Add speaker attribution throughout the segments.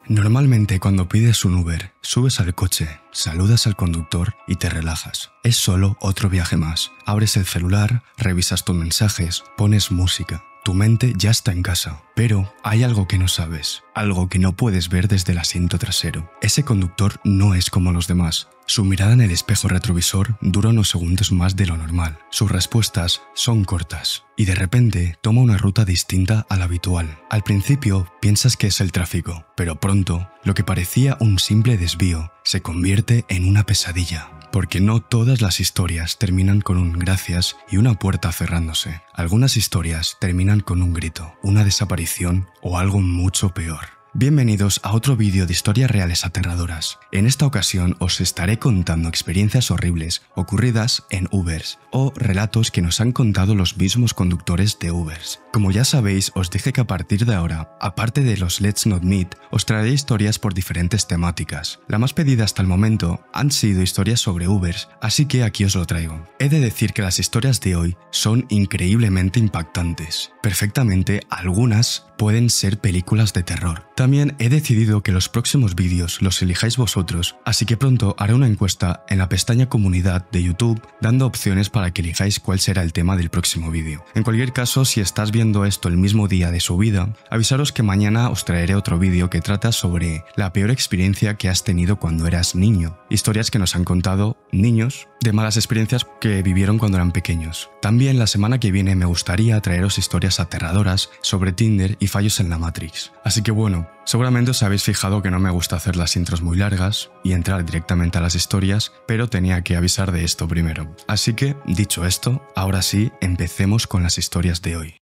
Speaker 1: Normalmente cuando pides un Uber, subes al coche, saludas al conductor y te relajas. Es solo otro viaje más. Abres el celular, revisas tus mensajes, pones música. Tu mente ya está en casa, pero hay algo que no sabes, algo que no puedes ver desde el asiento trasero. Ese conductor no es como los demás. Su mirada en el espejo retrovisor dura unos segundos más de lo normal. Sus respuestas son cortas y de repente toma una ruta distinta a la habitual. Al principio piensas que es el tráfico, pero pronto lo que parecía un simple desvío se convierte en una pesadilla. Porque no todas las historias terminan con un gracias y una puerta cerrándose. Algunas historias terminan con un grito, una desaparición o algo mucho peor. Bienvenidos a otro vídeo de historias reales aterradoras. En esta ocasión os estaré contando experiencias horribles ocurridas en Ubers o relatos que nos han contado los mismos conductores de Ubers. Como ya sabéis, os dije que a partir de ahora, aparte de los Let's Not Meet, os traeré historias por diferentes temáticas. La más pedida hasta el momento han sido historias sobre Ubers, así que aquí os lo traigo. He de decir que las historias de hoy son increíblemente impactantes. Perfectamente, algunas pueden ser películas de terror. También he decidido que los próximos vídeos los elijáis vosotros, así que pronto haré una encuesta en la pestaña comunidad de YouTube dando opciones para que elijáis cuál será el tema del próximo vídeo. En cualquier caso, si estás viendo esto el mismo día de subida, avisaros que mañana os traeré otro vídeo que trata sobre la peor experiencia que has tenido cuando eras niño. Historias que nos han contado niños de malas experiencias que vivieron cuando eran pequeños. También la semana que viene me gustaría traeros historias aterradoras sobre Tinder y fallos en la Matrix. Así que bueno, seguramente os habéis fijado que no me gusta hacer las intros muy largas y entrar directamente a las historias, pero tenía que avisar de esto primero. Así que, dicho esto, ahora sí, empecemos con las historias de hoy.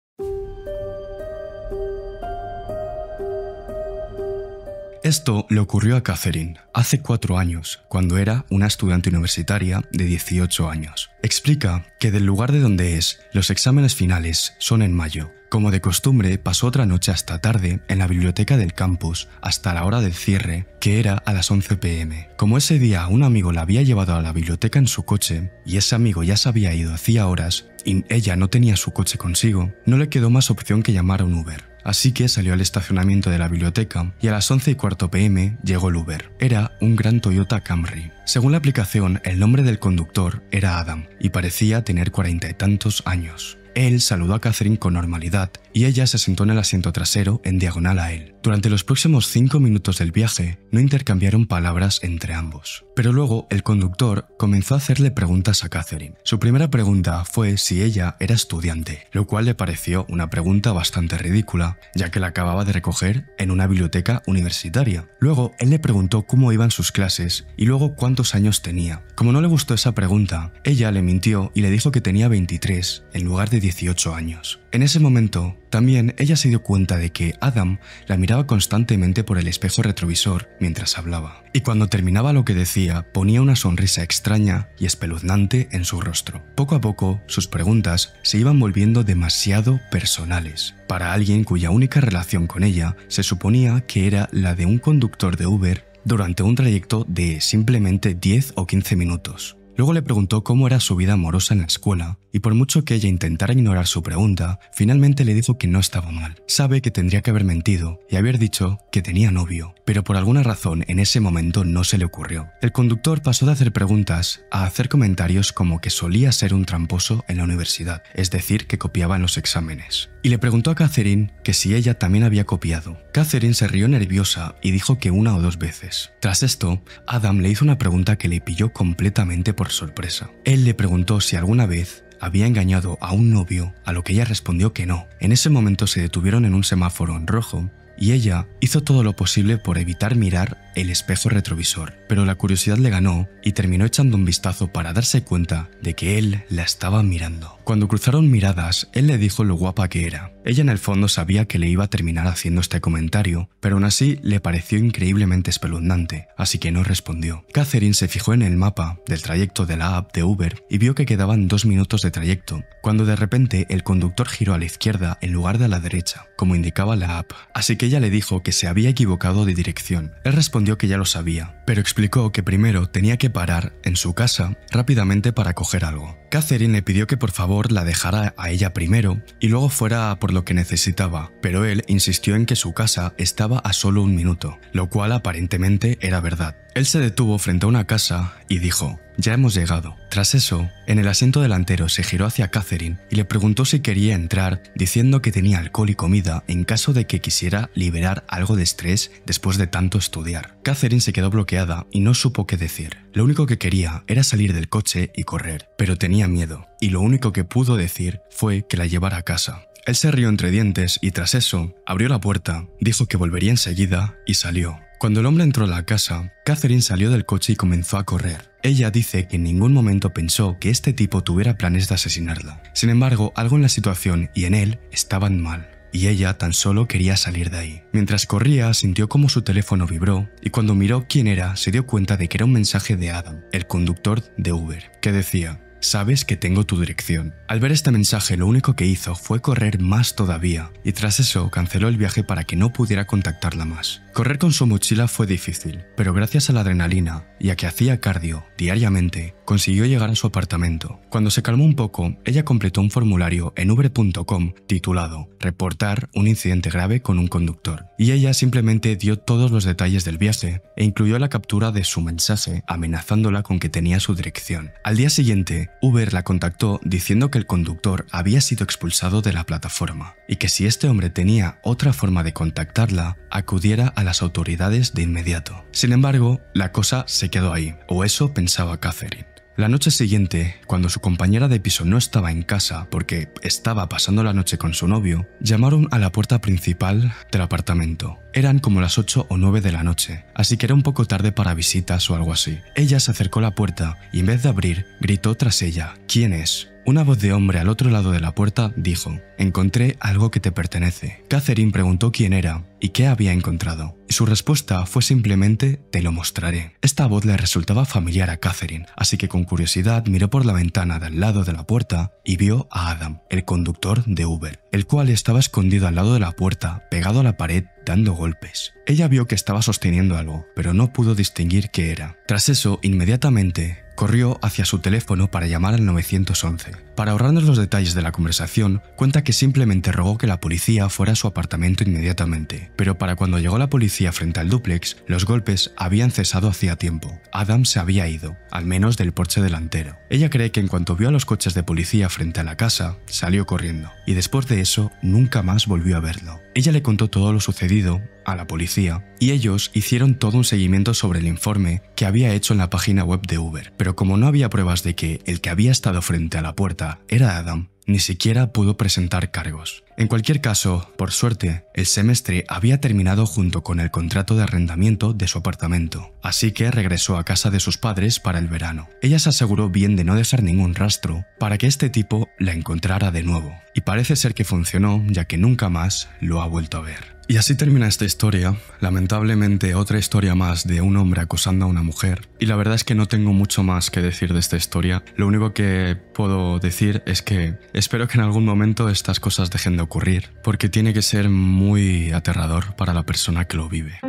Speaker 1: Esto le ocurrió a Catherine hace 4 años, cuando era una estudiante universitaria de 18 años. Explica que del lugar de donde es, los exámenes finales son en mayo. Como de costumbre, pasó otra noche hasta tarde en la biblioteca del campus, hasta la hora del cierre, que era a las 11 p.m. Como ese día un amigo la había llevado a la biblioteca en su coche, y ese amigo ya se había ido hacía horas, y ella no tenía su coche consigo, no le quedó más opción que llamar a un Uber. Así que salió al estacionamiento de la biblioteca y a las 11:15 p.m. llegó el Uber. Era un gran Toyota Camry. Según la aplicación, el nombre del conductor era Adam y parecía tener 40 y tantos años. Él saludó a Catherine con normalidad y ella se sentó en el asiento trasero en diagonal a él. Durante los próximos 5 minutos del viaje no intercambiaron palabras entre ambos. Pero luego el conductor comenzó a hacerle preguntas a Catherine. Su primera pregunta fue si ella era estudiante, lo cual le pareció una pregunta bastante ridícula, ya que la acababa de recoger en una biblioteca universitaria. Luego él le preguntó cómo iban sus clases y luego cuántos años tenía. Como no le gustó esa pregunta, ella le mintió y le dijo que tenía 23 en lugar de 18 años. En ese momento, también ella se dio cuenta de que Adam la miraba constantemente por el espejo retrovisor mientras hablaba. Y cuando terminaba lo que decía, ponía una sonrisa extraña y espeluznante en su rostro. Poco a poco, sus preguntas se iban volviendo demasiado personales. Para alguien cuya única relación con ella se suponía que era la de un conductor de Uber durante un trayecto de simplemente 10 o 15 minutos. Luego le preguntó cómo era su vida amorosa en la escuela, y por mucho que ella intentara ignorar su pregunta, finalmente le dijo que no estaba mal. Sabe que tendría que haber mentido y haber dicho que tenía novio, pero por alguna razón en ese momento no se le ocurrió. El conductor pasó de hacer preguntas a hacer comentarios como que solía ser un tramposo en la universidad, es decir, que copiaba en los exámenes. Y le preguntó a Catherine que si ella también había copiado. Catherine se rió nerviosa y dijo que 1 o 2 veces. Tras esto, Adam le hizo una pregunta que le pilló completamente por sorpresa. Él le preguntó si alguna vez había engañado a un novio, a lo que ella respondió que no. En ese momento se detuvieron en un semáforo en rojo y ella hizo todo lo posible por evitar mirar el espejo retrovisor, pero la curiosidad le ganó y terminó echando un vistazo para darse cuenta de que él la estaba mirando. Cuando cruzaron miradas, él le dijo lo guapa que era. Ella en el fondo sabía que le iba a terminar haciendo este comentario, pero aún así le pareció increíblemente espeluznante, así que no respondió. Catherine se fijó en el mapa del trayecto de la app de Uber y vio que quedaban 2 minutos de trayecto, cuando de repente el conductor giró a la izquierda en lugar de a la derecha, como indicaba la app, así que ella le dijo que se había equivocado de dirección. Él respondió que ya lo sabía, pero explicó que primero tenía que parar en su casa rápidamente para coger algo. Catherine le pidió que por favor la dejara a ella primero y luego fuera por lo que necesitaba, pero él insistió en que su casa estaba a solo 1 minuto, lo cual aparentemente era verdad. Él se detuvo frente a una casa y dijo: «Ya hemos llegado». Tras eso, en el asiento delantero se giró hacia Catherine y le preguntó si quería entrar, diciendo que tenía alcohol y comida en caso de que quisiera liberar algo de estrés después de tanto estudiar. Catherine se quedó bloqueada y no supo qué decir. Lo único que quería era salir del coche y correr, pero tenía miedo, y lo único que pudo decir fue que la llevara a casa. Él se rió entre dientes y tras eso abrió la puerta, dijo que volvería enseguida y salió. Cuando el hombre entró a la casa, Catherine salió del coche y comenzó a correr. Ella dice que en ningún momento pensó que este tipo tuviera planes de asesinarla. Sin embargo, algo en la situación y en él estaban mal, y ella tan solo quería salir de ahí. Mientras corría, sintió como su teléfono vibró y cuando miró quién era, se dio cuenta de que era un mensaje de Adam, el conductor de Uber, que decía: «Sabes que tengo tu dirección». Al ver este mensaje, lo único que hizo fue correr más todavía, y tras eso canceló el viaje para que no pudiera contactarla más. Correr con su mochila fue difícil, pero gracias a la adrenalina y a que hacía cardio diariamente, consiguió llegar a su apartamento. Cuando se calmó un poco, ella completó un formulario en uber.com titulado «Reportar un incidente grave con un conductor», y ella simplemente dio todos los detalles del viaje e incluyó la captura de su mensaje amenazándola con que tenía su dirección. Al día siguiente, Uber la contactó diciendo que el conductor había sido expulsado de la plataforma y que si este hombre tenía otra forma de contactarla, acudiera a las autoridades de inmediato. Sin embargo, la cosa se quedó ahí, o eso pensaba Catherine. La noche siguiente, cuando su compañera de piso no estaba en casa porque estaba pasando la noche con su novio, llamaron a la puerta principal del apartamento. Eran como las 8 o 9 de la noche, así que era un poco tarde para visitas o algo así. Ella se acercó a la puerta y en vez de abrir, gritó tras ella: «¿Quién es?». Una voz de hombre al otro lado de la puerta dijo: «Encontré algo que te pertenece». Catherine preguntó quién era y qué había encontrado, y su respuesta fue simplemente: «Te lo mostraré». Esta voz le resultaba familiar a Catherine, así que con curiosidad miró por la ventana de al lado de la puerta y vio a Adam, el conductor de Uber, el cual estaba escondido al lado de la puerta, pegado a la pared, dando golpes. Ella vio que estaba sosteniendo algo, pero no pudo distinguir qué era. Tras eso, inmediatamente corrió hacia su teléfono para llamar al 911. Para ahorrarnos los detalles de la conversación, cuenta que simplemente rogó que la policía fuera a su apartamento inmediatamente, pero para cuando llegó la policía frente al dúplex, los golpes habían cesado hacía tiempo. Adam se había ido, al menos del porche delantero. Ella cree que en cuanto vio a los coches de policía frente a la casa, salió corriendo, y después de eso nunca más volvió a verlo. Ella le contó todo lo sucedido a la policía y ellos hicieron todo un seguimiento sobre el informe que había hecho en la página web de Uber, pero como no había pruebas de que el que había estado frente a la puerta era Adam, ni siquiera pudo presentar cargos. En cualquier caso, por suerte, el semestre había terminado junto con el contrato de arrendamiento de su apartamento, así que regresó a casa de sus padres para el verano. Ella se aseguró bien de no dejar ningún rastro para que este tipo la encontrara de nuevo, y parece ser que funcionó, ya que nunca más lo ha vuelto a ver. Y así termina esta historia, lamentablemente otra historia más de un hombre acosando a una mujer, y la verdad es que no tengo mucho más que decir de esta historia. Lo único que puedo decir es que espero que en algún momento estas cosas dejen de ocurrir, porque tiene que ser muy aterrador para la persona que lo vive.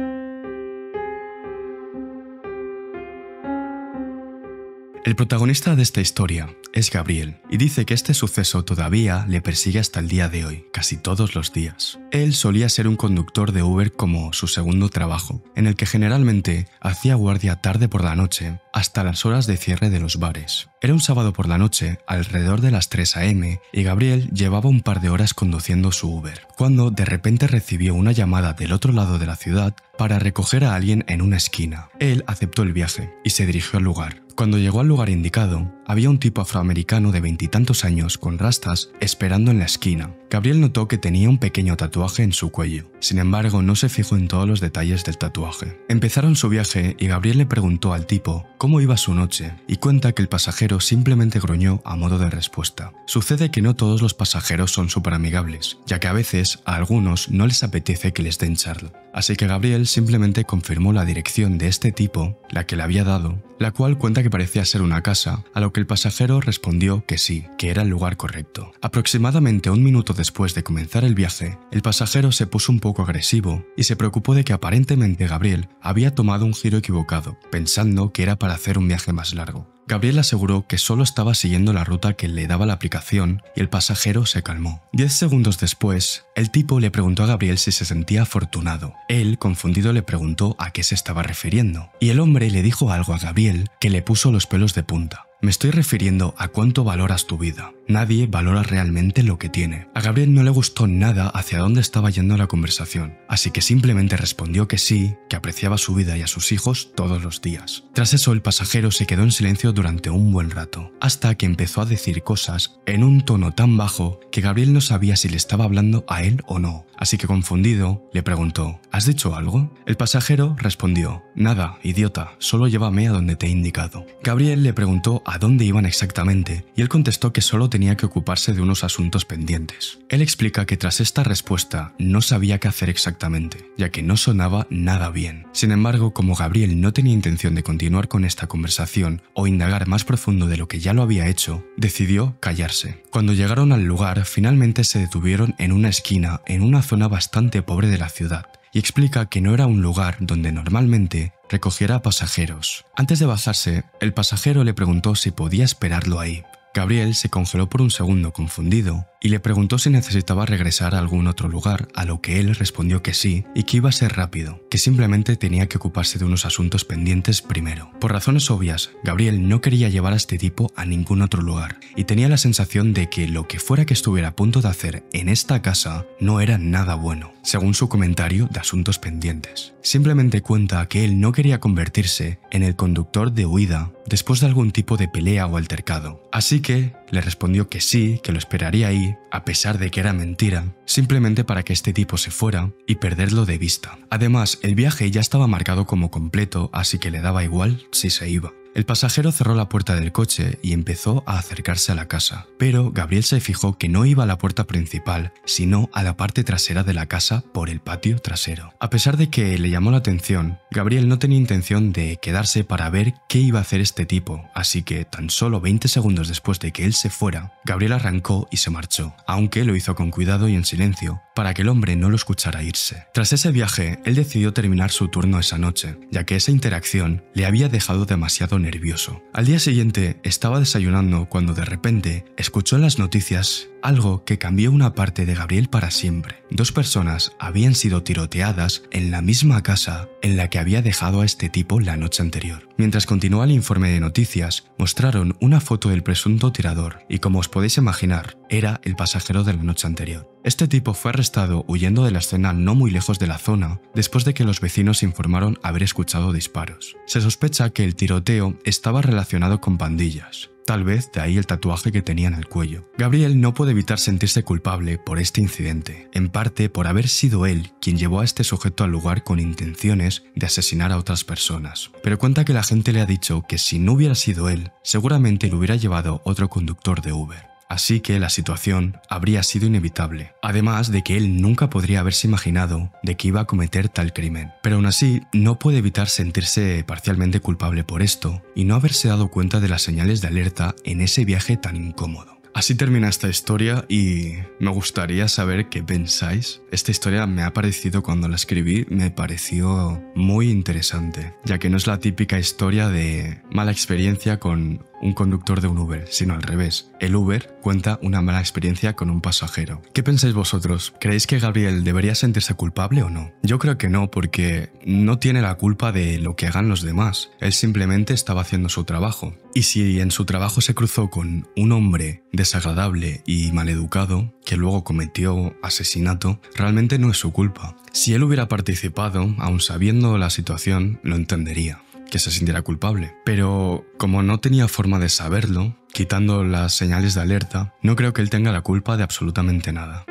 Speaker 1: El protagonista de esta historia es Gabriel y dice que este suceso todavía le persigue hasta el día de hoy, casi todos los días. Él solía ser un conductor de Uber como su segundo trabajo, en el que generalmente hacía guardia tarde por la noche hasta las horas de cierre de los bares. Era un sábado por la noche, alrededor de las 3 a.m, y Gabriel llevaba un par de horas conduciendo su Uber, cuando de repente recibió una llamada del otro lado de la ciudad para recoger a alguien en una esquina. Él aceptó el viaje y se dirigió al lugar. Cuando llegó al lugar indicado, había un tipo afroamericano de 20 y tantos años con rastas esperando en la esquina. Gabriel notó que tenía un pequeño tatuaje en su cuello. Sin embargo, no se fijó en todos los detalles del tatuaje. Empezaron su viaje y Gabriel le preguntó al tipo cómo iba su noche y cuenta que el pasajero simplemente gruñó a modo de respuesta. Sucede que no todos los pasajeros son súper amigables, ya que a veces a algunos no les apetece que les den charla. Así que Gabriel simplemente confirmó la dirección de este tipo, la que le había dado, la cual cuenta que parecía ser una casa, a lo que el pasajero respondió que sí, que era el lugar correcto. Aproximadamente un minuto después de comenzar el viaje, el pasajero se puso un poco agresivo y se preocupó de que aparentemente Gabriel había tomado un giro equivocado, pensando que era para hacer un viaje más largo. Gabriel aseguró que solo estaba siguiendo la ruta que le daba la aplicación y el pasajero se calmó. 10 segundos después, el tipo le preguntó a Gabriel si se sentía afortunado. Él, confundido, le preguntó a qué se estaba refiriendo, y el hombre le dijo algo a Gabriel que le puso los pelos de punta. Me estoy refiriendo a cuánto valoras tu vida. Nadie valora realmente lo que tiene. A Gabriel no le gustó nada hacia dónde estaba yendo la conversación, así que simplemente respondió que sí, que apreciaba su vida y a sus hijos todos los días. Tras eso, el pasajero se quedó en silencio durante un buen rato, hasta que empezó a decir cosas en un tono tan bajo que Gabriel no sabía si le estaba hablando a él o no, así que confundido, le preguntó: ¿has dicho algo? El pasajero respondió: nada, idiota, solo llévame a donde te he indicado. Gabriel le preguntó a dónde iban exactamente y él contestó que solo tenía que ocuparse de unos asuntos pendientes. Él explica que tras esta respuesta no sabía qué hacer exactamente, ya que no sonaba nada bien. Sin embargo, como Gabriel no tenía intención de continuar con esta conversación o indagar más profundo de lo que ya lo había hecho, decidió callarse. Cuando llegaron al lugar, finalmente se detuvieron en una esquina en una zona bastante pobre de la ciudad, y explica que no era un lugar donde normalmente recogiera pasajeros. Antes de bajarse, el pasajero le preguntó si podía esperarlo ahí. Gabriel se congeló por un segundo confundido y le preguntó si necesitaba regresar a algún otro lugar, a lo que él respondió que sí y que iba a ser rápido, que simplemente tenía que ocuparse de unos asuntos pendientes primero. Por razones obvias, Gabriel no quería llevar a este tipo a ningún otro lugar y tenía la sensación de que lo que fuera que estuviera a punto de hacer en esta casa no era nada bueno, según su comentario de asuntos pendientes. Simplemente cuenta que él no quería convertirse en el conductor de huida después de algún tipo de pelea o altercado, así que le respondió que sí, que lo esperaría ahí, a pesar de que era mentira, simplemente para que este tipo se fuera y perderlo de vista. Además, el viaje ya estaba marcado como completo, así que le daba igual si se iba. El pasajero cerró la puerta del coche y empezó a acercarse a la casa, pero Gabriel se fijó que no iba a la puerta principal, sino a la parte trasera de la casa por el patio trasero. A pesar de que le llamó la atención, Gabriel no tenía intención de quedarse para ver qué iba a hacer este tipo, así que tan solo 20 segundos después de que él se fuera, Gabriel arrancó y se marchó, aunque lo hizo con cuidado y en silencio, para que el hombre no lo escuchara irse. Tras ese viaje, él decidió terminar su turno esa noche, ya que esa interacción le había dejado demasiado nervioso. Al día siguiente estaba desayunando cuando de repente escuchó en las noticias algo que cambió una parte de Gabriel para siempre. 2 personas habían sido tiroteadas en la misma casa en la que había dejado a este tipo la noche anterior. Mientras continuaba el informe de noticias, mostraron una foto del presunto tirador y, como os podéis imaginar, era el pasajero de la noche anterior. Este tipo fue arrestado huyendo de la escena no muy lejos de la zona después de que los vecinos informaron haber escuchado disparos. Se sospecha que el tiroteo estaba relacionado con pandillas. Tal vez de ahí el tatuaje que tenía en el cuello. Gabriel no puede evitar sentirse culpable por este incidente, en parte por haber sido él quien llevó a este sujeto al lugar con intenciones de asesinar a otras personas. Pero cuenta que la gente le ha dicho que si no hubiera sido él, seguramente lo hubiera llevado otro conductor de Uber. Así que la situación habría sido inevitable, además de que él nunca podría haberse imaginado de que iba a cometer tal crimen. Pero aún así, no puede evitar sentirse parcialmente culpable por esto y no haberse dado cuenta de las señales de alerta en ese viaje tan incómodo. Así termina esta historia y me gustaría saber qué pensáis. Esta historia me ha parecido, cuando la escribí, me pareció muy interesante, ya que no es la típica historia de mala experiencia con un conductor de un Uber, sino al revés. El Uber cuenta una mala experiencia con un pasajero. ¿Qué pensáis vosotros? ¿Creéis que Gabriel debería sentirse culpable o no? Yo creo que no, porque no tiene la culpa de lo que hagan los demás. Él simplemente estaba haciendo su trabajo. Y si en su trabajo se cruzó con un hombre desagradable y maleducado, que luego cometió asesinato, realmente no es su culpa. Si él hubiera participado, aun sabiendo la situación, lo entendería, que se sintiera culpable. Pero como no tenía forma de saberlo, quitando las señales de alerta, no creo que él tenga la culpa de absolutamente nada.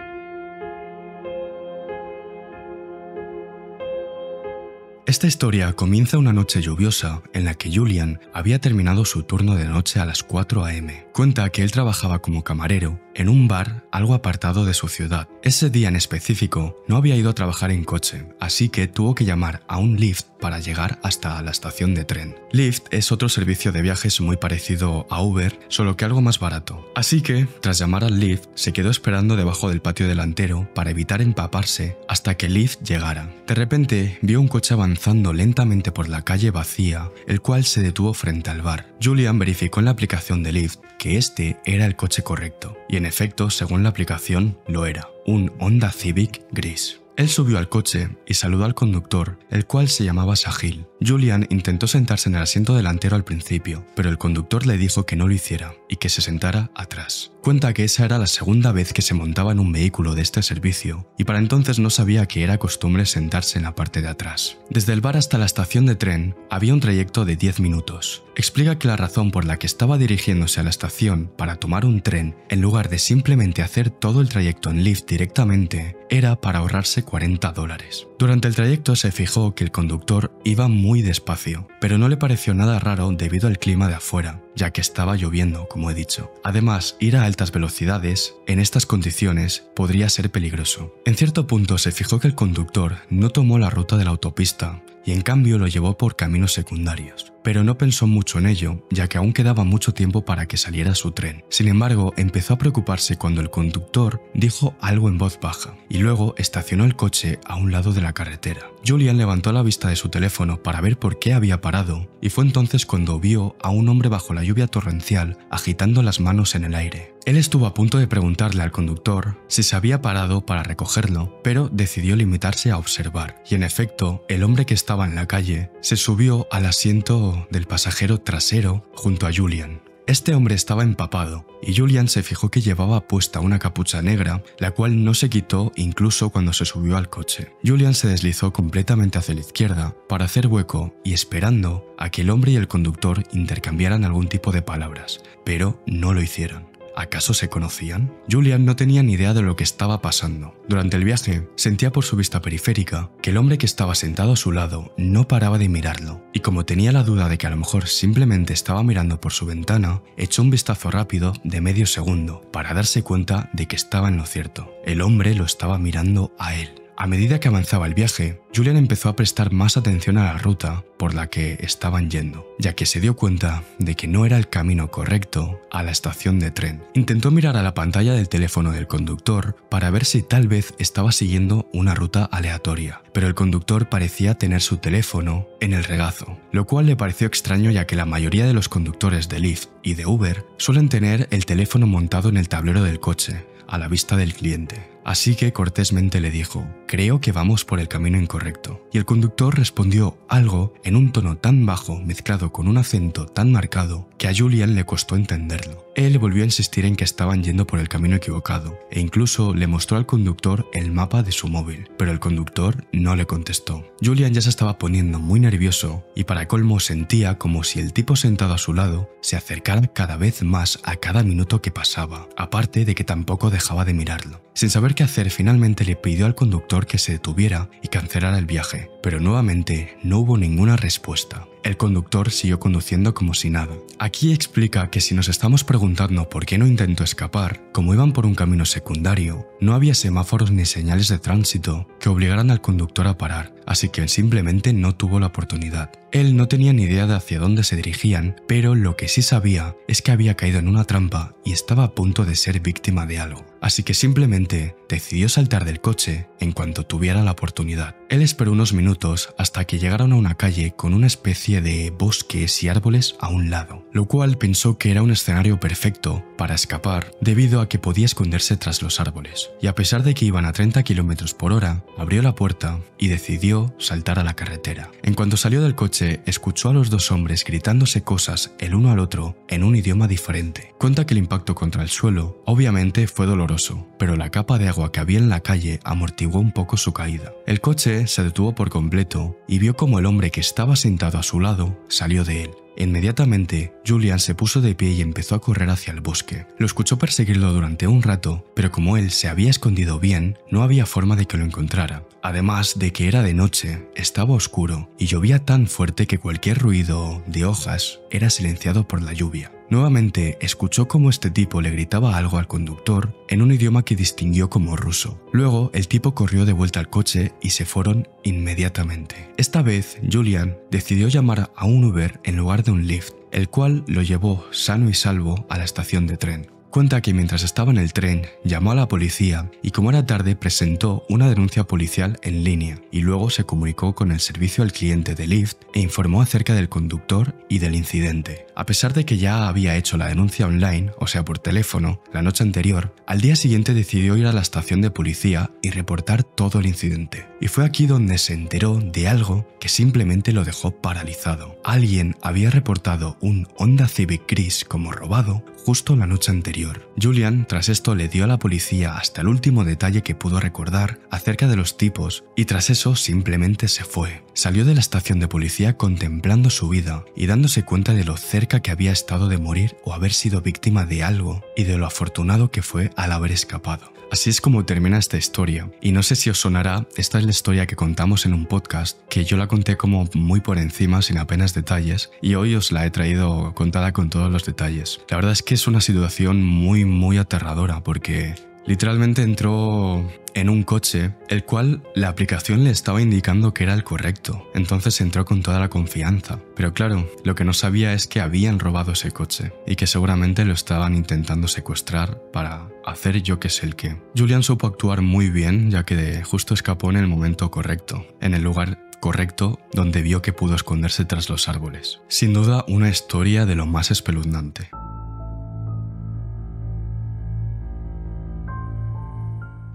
Speaker 1: Esta historia comienza una noche lluviosa en la que Julian había terminado su turno de noche a las 4 a.m. Cuenta que él trabajaba como camarero en un bar algo apartado de su ciudad. Ese día en específico no había ido a trabajar en coche, así que tuvo que llamar a un Lyft para llegar hasta la estación de tren. Lyft es otro servicio de viajes muy parecido a Uber, solo que algo más barato. Así que, tras llamar al Lyft, se quedó esperando debajo del patio delantero para evitar empaparse hasta que Lyft llegara. De repente, vio un coche avanzando lentamente por la calle vacía, el cual se detuvo frente al bar. Julian verificó en la aplicación de Lyft que este era el coche correcto, y en efecto, según la aplicación, lo era, un Honda Civic gris. Él subió al coche y saludó al conductor, el cual se llamaba Sahil. Julian intentó sentarse en el asiento delantero al principio, pero el conductor le dijo que no lo hiciera y que se sentara atrás. Cuenta que esa era la segunda vez que se montaba en un vehículo de este servicio, y para entonces no sabía que era costumbre sentarse en la parte de atrás. Desde el bar hasta la estación de tren había un trayecto de 10 minutos. Explica que la razón por la que estaba dirigiéndose a la estación para tomar un tren, en lugar de simplemente hacer todo el trayecto en Lyft directamente, era para ahorrarse $40. Durante el trayecto se fijó que el conductor iba muy despacio, pero no le pareció nada raro debido al clima de afuera, ya que estaba lloviendo, como he dicho. Además, ir a altas velocidades en estas condiciones podría ser peligroso. En cierto punto se fijó que el conductor no tomó la ruta de la autopista y en cambio lo llevó por caminos secundarios. Pero no pensó mucho en ello, ya que aún quedaba mucho tiempo para que saliera su tren. Sin embargo, empezó a preocuparse cuando el conductor dijo algo en voz baja, y luego estacionó el coche a un lado de la carretera. Julian levantó la vista de su teléfono para ver por qué había parado, y fue entonces cuando vio a un hombre bajo la lluvia torrencial agitando las manos en el aire. Él estuvo a punto de preguntarle al conductor si se había parado para recogerlo, pero decidió limitarse a observar, y en efecto, el hombre que estaba en la calle se subió al asiento del pasajero trasero junto a Julian. Este hombre estaba empapado, y Julian se fijó que llevaba puesta una capucha negra, la cual no se quitó incluso cuando se subió al coche. Julian se deslizó completamente hacia la izquierda para hacer hueco y esperando a que el hombre y el conductor intercambiaran algún tipo de palabras, pero no lo hicieron. ¿Acaso se conocían? Julian no tenía ni idea de lo que estaba pasando. Durante el viaje, sentía por su vista periférica que el hombre que estaba sentado a su lado no paraba de mirarlo, y como tenía la duda de que a lo mejor simplemente estaba mirando por su ventana, echó un vistazo rápido de medio segundo para darse cuenta de que estaba en lo cierto. El hombre lo estaba mirando a él. A medida que avanzaba el viaje, Julian empezó a prestar más atención a la ruta por la que estaban yendo, ya que se dio cuenta de que no era el camino correcto a la estación de tren. Intentó mirar a la pantalla del teléfono del conductor para ver si tal vez estaba siguiendo una ruta aleatoria, pero el conductor parecía tener su teléfono en el regazo, lo cual le pareció extraño ya que la mayoría de los conductores de Lyft y de Uber suelen tener el teléfono montado en el tablero del coche, a la vista del cliente. Así que cortésmente le dijo: «Creo que vamos por el camino incorrecto». Y el conductor respondió algo en un tono tan bajo mezclado con un acento tan marcado que a Julian le costó entenderlo. Él volvió a insistir en que estaban yendo por el camino equivocado e incluso le mostró al conductor el mapa de su móvil, pero el conductor no le contestó. Julian ya se estaba poniendo muy nervioso y para colmo sentía como si el tipo sentado a su lado se acercara cada vez más a cada minuto que pasaba, aparte de que tampoco dejaba de mirarlo. Sin saber qué hacer, finalmente le pidió al conductor que se detuviera y cancelara el viaje, pero nuevamente no hubo ninguna respuesta. El conductor siguió conduciendo como si nada. Aquí explica que si nos estamos preguntando por qué no intentó escapar, como iban por un camino secundario, no había semáforos ni señales de tránsito que obligaran al conductor a parar, así que simplemente no tuvo la oportunidad. Él no tenía ni idea de hacia dónde se dirigían, pero lo que sí sabía es que había caído en una trampa y estaba a punto de ser víctima de algo. Así que simplemente decidió saltar del coche en cuanto tuviera la oportunidad. Él esperó unos minutos hasta que llegaron a una calle con una especie de bosques y árboles a un lado, lo cual pensó que era un escenario perfecto para escapar debido a que podía esconderse tras los árboles. Y a pesar de que iban a 30 km/h, abrió la puerta y decidió saltar a la carretera. En cuanto salió del coche, escuchó a los dos hombres gritándose cosas el uno al otro en un idioma diferente. Cuenta que el impacto contra el suelo obviamente fue doloroso, pero la capa de agua que había en la calle amortiguó un poco su caída. El coche se detuvo por completo y vio como el hombre que estaba sentado a su lado salió de él. Inmediatamente, Julian se puso de pie y empezó a correr hacia el bosque. Lo escuchó perseguirlo durante un rato, pero como él se había escondido bien, no había forma de que lo encontrara. Además de que era de noche, estaba oscuro y llovía tan fuerte que cualquier ruido de hojas era silenciado por la lluvia. Nuevamente escuchó cómo este tipo le gritaba algo al conductor en un idioma que distinguió como ruso. Luego el tipo corrió de vuelta al coche y se fueron inmediatamente. Esta vez Julian decidió llamar a un Uber en lugar de un Lyft, el cual lo llevó sano y salvo a la estación de tren. Cuenta que mientras estaba en el tren, llamó a la policía y como era tarde presentó una denuncia policial en línea y luego se comunicó con el servicio al cliente de Lyft e informó acerca del conductor y del incidente. A pesar de que ya había hecho la denuncia online, o sea por teléfono, la noche anterior, al día siguiente decidió ir a la estación de policía y reportar todo el incidente. Y fue aquí donde se enteró de algo que simplemente lo dejó paralizado. Alguien había reportado un Honda Civic gris como robado justo la noche anterior. Julian, tras esto, le dio a la policía hasta el último detalle que pudo recordar acerca de los tipos y tras eso simplemente se fue. Salió de la estación de policía contemplando su vida y dándose cuenta de lo cerca que había estado de morir o haber sido víctima de algo y de lo afortunado que fue al haber escapado. Así es como termina esta historia, y no sé si os sonará, esta es la historia que contamos en un podcast, que yo la conté como muy por encima, sin apenas detalles, y hoy os la he traído contada con todos los detalles. La verdad es que es una situación muy aterradora, porque literalmente entró en un coche, el cual la aplicación le estaba indicando que era el correcto, entonces entró con toda la confianza. Pero claro, lo que no sabía es que habían robado ese coche y que seguramente lo estaban intentando secuestrar para hacer yo que sé el qué. Julian supo actuar muy bien, ya que justo escapó en el momento correcto, en el lugar correcto donde vio que pudo esconderse tras los árboles. Sin duda, una historia de lo más espeluznante.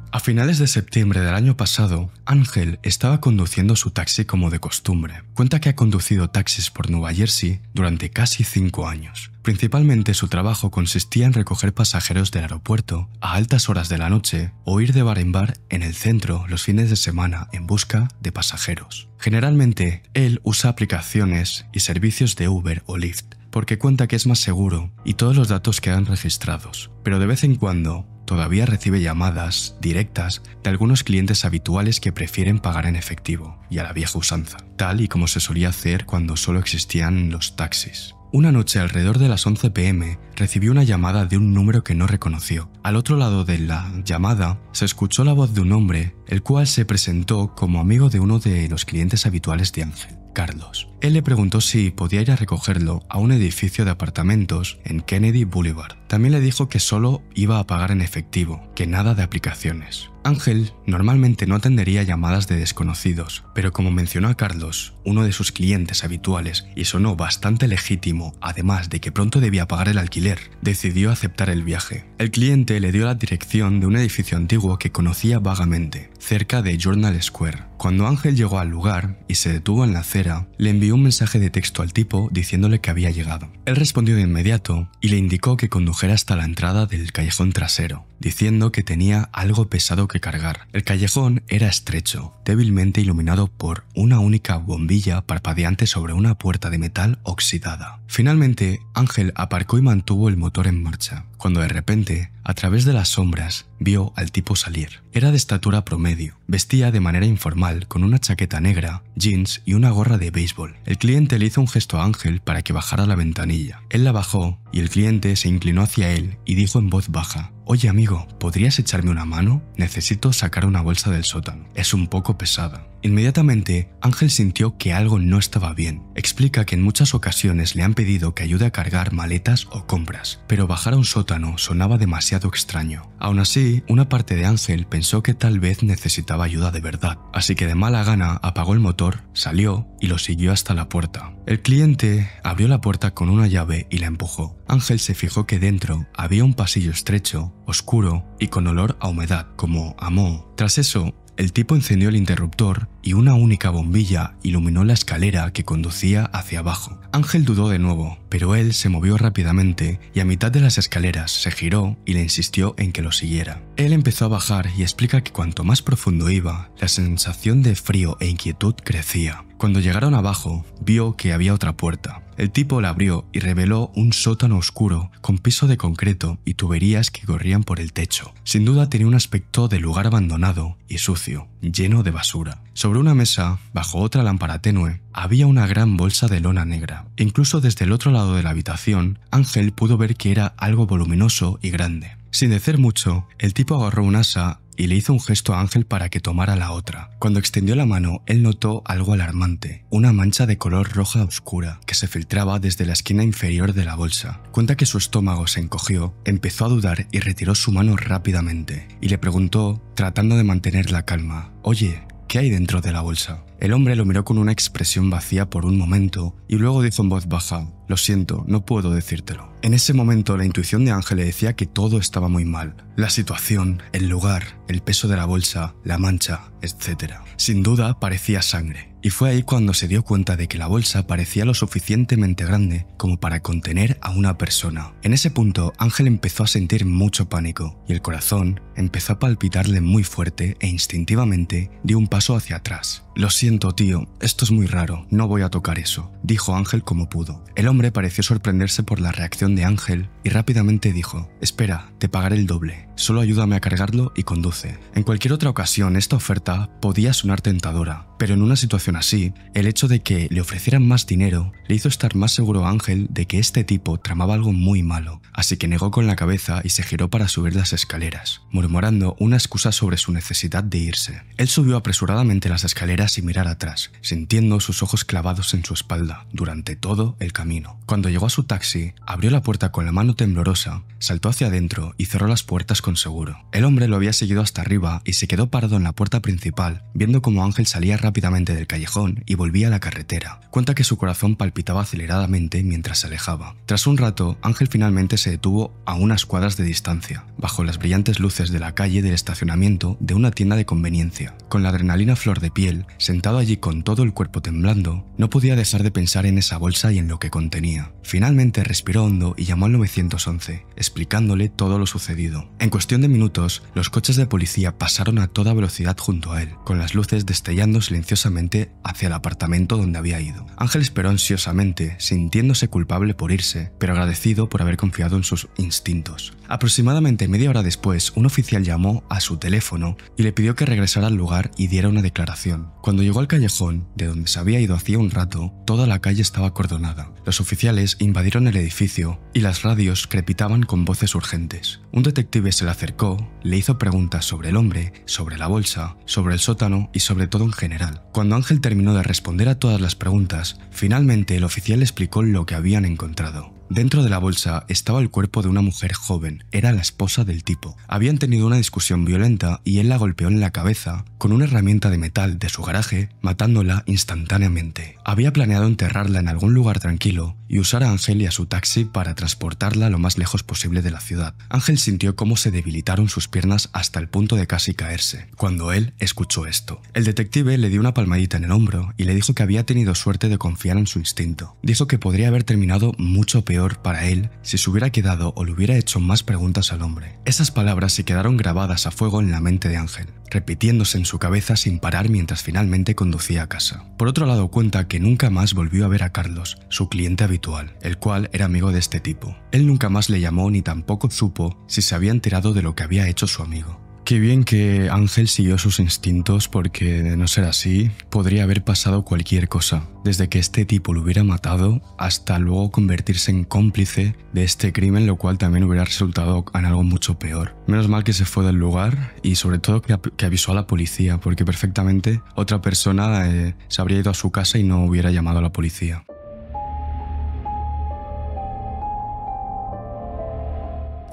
Speaker 1: A finales de septiembre del año pasado, Ángel estaba conduciendo su taxi como de costumbre. Cuenta que ha conducido taxis por Nueva Jersey durante casi 5 años. Principalmente su trabajo consistía en recoger pasajeros del aeropuerto a altas horas de la noche o ir de bar en bar en el centro los fines de semana en busca de pasajeros. Generalmente, él usa aplicaciones y servicios de Uber o Lyft porque cuenta que es más seguro y todos los datos quedan registrados, pero de vez en cuando todavía recibe llamadas directas de algunos clientes habituales que prefieren pagar en efectivo y a la vieja usanza, tal y como se solía hacer cuando solo existían los taxis. Una noche alrededor de las 11 p.m. recibió una llamada de un número que no reconoció. Al otro lado de la llamada se escuchó la voz de un hombre, el cual se presentó como amigo de uno de los clientes habituales de Ángel, Carlos. Él le preguntó si podía ir a recogerlo a un edificio de apartamentos en Kennedy Boulevard. También le dijo que solo iba a pagar en efectivo, que nada de aplicaciones. Ángel normalmente no atendería llamadas de desconocidos, pero como mencionó a Carlos, uno de sus clientes habituales, y sonó bastante legítimo, además de que pronto debía pagar el alquiler, decidió aceptar el viaje. El cliente le dio la dirección de un edificio antiguo que conocía vagamente, cerca de Journal Square. Cuando Ángel llegó al lugar y se detuvo en la acera, le envió un mensaje de texto al tipo diciéndole que había llegado. Él respondió de inmediato y le indicó que condujera hasta la entrada del callejón trasero, diciendo que tenía algo pesado que cargar. El callejón era estrecho, débilmente iluminado por una única bombilla parpadeante sobre una puerta de metal oxidada. Finalmente, Ángel aparcó y mantuvo el motor en marcha, cuando de repente, a través de las sombras, vio al tipo salir. Era de estatura promedio, vestía de manera informal con una chaqueta negra, jeans y una gorra de béisbol. El cliente le hizo un gesto a Ángel para que bajara la ventanilla. Él la bajó y el cliente se inclinó hacia él y dijo en voz baja: «Oye amigo, ¿podrías echarme una mano? Necesito sacar una bolsa del sótano. Es un poco pesada». Inmediatamente, Ángel sintió que algo no estaba bien. Explica que en muchas ocasiones le han pedido que ayude a cargar maletas o compras, pero bajar a un sótano sonaba demasiado extraño. Aún así, una parte de Ángel pensó que tal vez necesitaba ayuda de verdad, así que de mala gana apagó el motor, salió y lo siguió hasta la puerta. El cliente abrió la puerta con una llave y la empujó. Ángel se fijó que dentro había un pasillo estrecho, oscuro y con olor a humedad, como a moho. Tras eso, el tipo encendió el interruptor y una única bombilla iluminó la escalera que conducía hacia abajo. Ángel dudó de nuevo, pero él se movió rápidamente y a mitad de las escaleras se giró y le insistió en que lo siguiera. Él empezó a bajar y explica que cuanto más profundo iba, la sensación de frío e inquietud crecía. Cuando llegaron abajo, vio que había otra puerta. El tipo la abrió y reveló un sótano oscuro con piso de concreto y tuberías que corrían por el techo. Sin duda tenía un aspecto de lugar abandonado y sucio, lleno de basura. Sobre una mesa, bajo otra lámpara tenue, había una gran bolsa de lona negra. Incluso desde el otro lado de la habitación, Ángel pudo ver que era algo voluminoso y grande. Sin decir mucho, el tipo agarró un asa y le hizo un gesto a Ángel para que tomara la otra. Cuando extendió la mano, él notó algo alarmante, una mancha de color roja oscura que se filtraba desde la esquina inferior de la bolsa. Cuenta que su estómago se encogió, empezó a dudar y retiró su mano rápidamente, y le preguntó, tratando de mantener la calma, «Oye, ¿qué hay dentro de la bolsa?». El hombre lo miró con una expresión vacía por un momento y luego dijo en voz baja, «Lo siento, no puedo decírtelo». En ese momento la intuición de Ángel le decía que todo estaba muy mal. La situación, el lugar, el peso de la bolsa, la mancha, etc. Sin duda parecía sangre. Y fue ahí cuando se dio cuenta de que la bolsa parecía lo suficientemente grande como para contener a una persona. En ese punto Ángel empezó a sentir mucho pánico y el corazón empezó a palpitarle muy fuerte e instintivamente dio un paso hacia atrás. «Lo siento, tío, esto es muy raro, no voy a tocar eso», dijo Ángel como pudo. El hombre pareció sorprenderse por la reacción de Ángel y rápidamente dijo, «Espera, te pagaré el doble, solo ayúdame a cargarlo y conduce». En cualquier otra ocasión esta oferta podía sonar tentadora, pero en una situación así, el hecho de que le ofrecieran más dinero le hizo estar más seguro a Ángel de que este tipo tramaba algo muy malo, así que negó con la cabeza y se giró para subir las escaleras, murmurando una excusa sobre su necesidad de irse. Él subió apresuradamente las escaleras sin mirar atrás, sintiendo sus ojos clavados en su espalda durante todo el camino. Cuando llegó a su taxi, abrió la puerta con la mano temblorosa, saltó hacia adentro y cerró las puertas con seguro. El hombre lo había seguido hasta arriba y se quedó parado en la puerta principal, viendo cómo Ángel salía rápidamente del callejón y volvía a la carretera. Cuenta que su corazón palpitaba aceleradamente mientras se alejaba. Tras un rato, Ángel finalmente se detuvo a unas cuadras de distancia, bajo las brillantes luces de la calle del estacionamiento de una tienda de conveniencia. Con la adrenalina a flor de piel, sentado allí con todo el cuerpo temblando, no podía dejar de pensar en esa bolsa y en lo que contenía. Finalmente respiró hondo y llamó al 911, explicándole todo lo sucedido. En cuestión de minutos, los coches de policía pasaron a toda velocidad junto a él, con las luces destellando silenciosamente hacia el apartamento donde había ido. Ángel esperó ansiosamente, sintiéndose culpable por irse, pero agradecido por haber confiado en sus instintos. Aproximadamente media hora después, un oficial llamó a su teléfono y le pidió que regresara al lugar y diera una declaración. Cuando llegó al callejón, de donde se había ido hacía un rato, toda la calle estaba acordonada. Los oficiales invadieron el edificio y las radios crepitaban con voces urgentes. Un detective se le acercó, le hizo preguntas sobre el hombre, sobre la bolsa, sobre el sótano y sobre todo en general. Cuando Ángel terminó de responder a todas las preguntas, finalmente el oficial le explicó lo que habían encontrado. Dentro de la bolsa estaba el cuerpo de una mujer joven, era la esposa del tipo. Habían tenido una discusión violenta y él la golpeó en la cabeza con una herramienta de metal de su garaje, matándola instantáneamente. Había planeado enterrarla en algún lugar tranquilo y usar a Ángel y a su taxi para transportarla lo más lejos posible de la ciudad. Ángel sintió cómo se debilitaron sus piernas hasta el punto de casi caerse, cuando él escuchó esto. El detective le dio una palmadita en el hombro y le dijo que había tenido suerte de confiar en su instinto. Dijo que podría haber terminado mucho peor para él si se hubiera quedado o le hubiera hecho más preguntas al hombre. Esas palabras se quedaron grabadas a fuego en la mente de Ángel, repitiéndose en su cabeza sin parar mientras finalmente conducía a casa. Por otro lado, cuenta que nunca más volvió a ver a Carlos, su cliente habitual, el cual era amigo de este tipo. Él nunca más le llamó ni tampoco supo si se había enterado de lo que había hecho su amigo. Qué bien que Ángel siguió sus instintos, porque de no ser así, podría haber pasado cualquier cosa. Desde que este tipo lo hubiera matado hasta luego convertirse en cómplice de este crimen, lo cual también hubiera resultado en algo mucho peor. Menos mal que se fue del lugar y sobre todo que avisó a la policía, porque perfectamente otra persona se habría ido a su casa y no hubiera llamado a la policía.